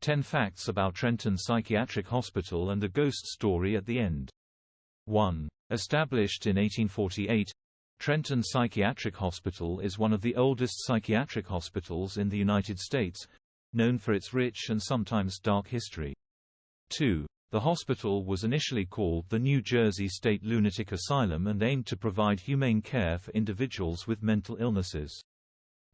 10 facts about Trenton Psychiatric Hospital and a ghost story at the end. 1. Established in 1848, Trenton Psychiatric Hospital is one of the oldest psychiatric hospitals in the United States, known for its rich and sometimes dark history. 2. The hospital was initially called the New Jersey State Lunatic Asylum and aimed to provide humane care for individuals with mental illnesses.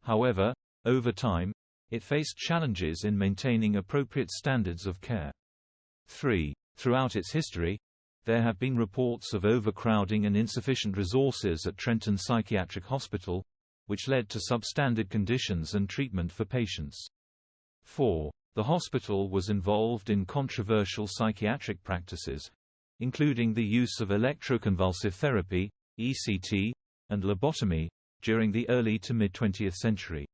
However, over time, it faced challenges in maintaining appropriate standards of care. 3. Throughout its history, there have been reports of overcrowding and insufficient resources at Trenton Psychiatric Hospital, which led to substandard conditions and treatment for patients. 4. The hospital was involved in controversial psychiatric practices, including the use of electroconvulsive therapy, ECT, and lobotomy, during the early to mid-20th century.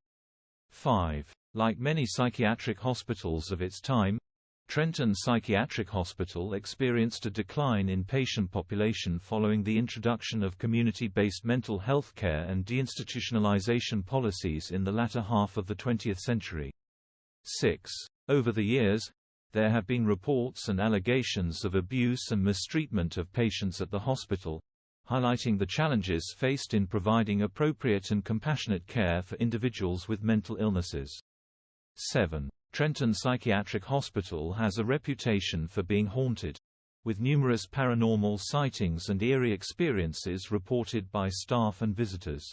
5. Like many psychiatric hospitals of its time, Trenton Psychiatric Hospital experienced a decline in patient population following the introduction of community-based mental health care and deinstitutionalization policies in the latter half of the 20th century. 6. Over the years, there have been reports and allegations of abuse and mistreatment of patients at the hospital, highlighting the challenges faced in providing appropriate and compassionate care for individuals with mental illnesses. 7. Trenton Psychiatric Hospital has a reputation for being haunted, with numerous paranormal sightings and eerie experiences reported by staff and visitors.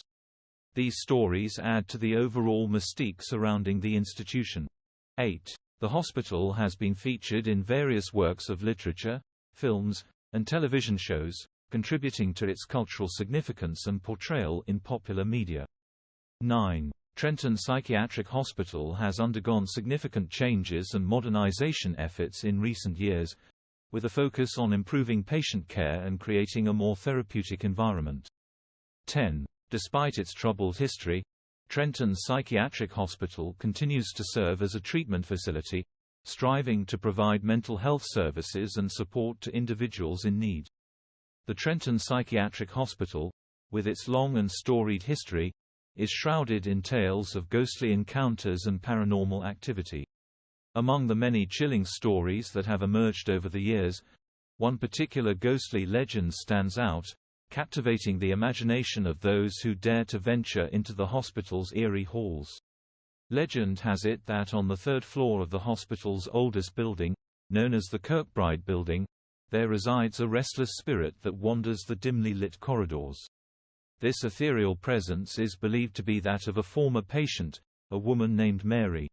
These stories add to the overall mystique surrounding the institution. 8. The hospital has been featured in various works of literature, films, and television shows, contributing to its cultural significance and portrayal in popular media. 9. Trenton Psychiatric Hospital has undergone significant changes and modernization efforts in recent years, with a focus on improving patient care and creating a more therapeutic environment. 10. Despite its troubled history, Trenton Psychiatric Hospital continues to serve as a treatment facility, striving to provide mental health services and support to individuals in need. The Trenton Psychiatric Hospital, with its long and storied history, is shrouded in tales of ghostly encounters and paranormal activity. Among the many chilling stories that have emerged over the years, one particular ghostly legend stands out, captivating the imagination of those who dare to venture into the hospital's eerie halls. Legend has it that on the third floor of the hospital's oldest building, known as the Kirkbride Building, there resides a restless spirit that wanders the dimly lit corridors. This ethereal presence is believed to be that of a former patient, a woman named Mary.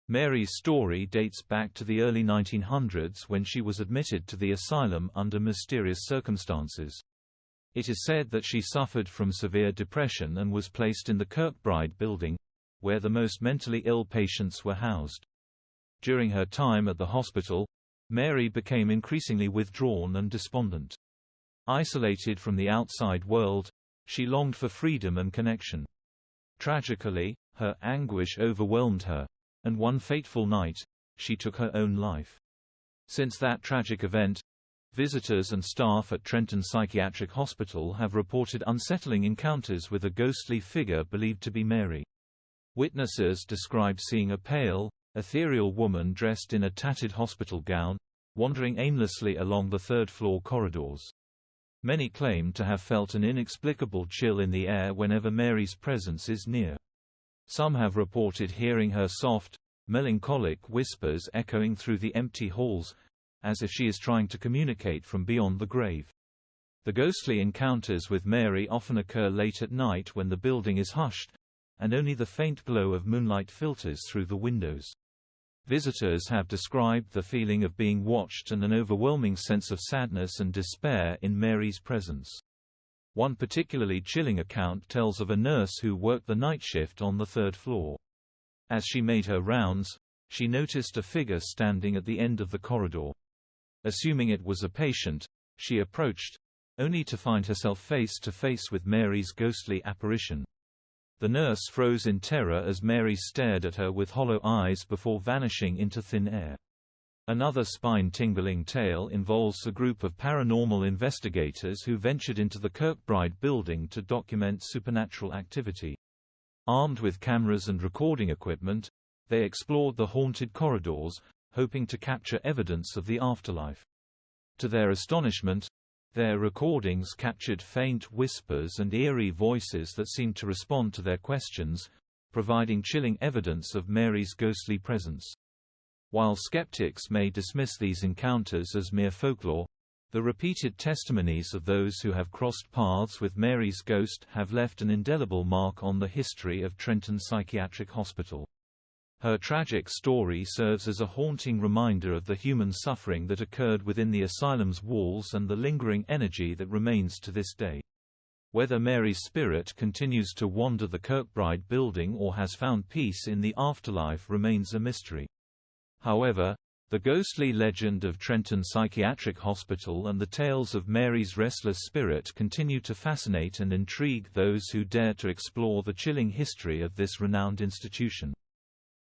Mary's story dates back to the early 1900s when she was admitted to the asylum under mysterious circumstances. It is said that she suffered from severe depression and was placed in the Kirkbride Building, where the most mentally ill patients were housed. During her time at the hospital, Mary became increasingly withdrawn and despondent. Isolated from the outside world, she longed for freedom and connection. Tragically, her anguish overwhelmed her, and one fateful night, she took her own life. Since that tragic event, visitors and staff at Trenton Psychiatric Hospital have reported unsettling encounters with a ghostly figure believed to be Mary. Witnesses described seeing a pale, ethereal woman dressed in a tattered hospital gown, wandering aimlessly along the third-floor corridors. Many claim to have felt an inexplicable chill in the air whenever Mary's presence is near. Some have reported hearing her soft, melancholic whispers echoing through the empty halls, as if she is trying to communicate from beyond the grave. The ghostly encounters with Mary often occur late at night when the building is hushed, and only the faint glow of moonlight filters through the windows. Visitors have described the feeling of being watched and an overwhelming sense of sadness and despair in Mary's presence. One particularly chilling account tells of a nurse who worked the night shift on the third floor. As she made her rounds, she noticed a figure standing at the end of the corridor. Assuming it was a patient, she approached, only to find herself face to face with Mary's ghostly apparition. The nurse froze in terror as Mary stared at her with hollow eyes before vanishing into thin air. Another spine-tingling tale involves a group of paranormal investigators who ventured into the Kirkbride Building to document supernatural activity. Armed with cameras and recording equipment, they explored the haunted corridors, hoping to capture evidence of the afterlife. To their astonishment, their recordings captured faint whispers and eerie voices that seemed to respond to their questions, providing chilling evidence of Mary's ghostly presence. While skeptics may dismiss these encounters as mere folklore, the repeated testimonies of those who have crossed paths with Mary's ghost have left an indelible mark on the history of Trenton Psychiatric Hospital. Her tragic story serves as a haunting reminder of the human suffering that occurred within the asylum's walls and the lingering energy that remains to this day. Whether Mary's spirit continues to wander the Kirkbride building or has found peace in the afterlife remains a mystery. However, the ghostly legend of Trenton Psychiatric Hospital and the tales of Mary's restless spirit continue to fascinate and intrigue those who dare to explore the chilling history of this renowned institution.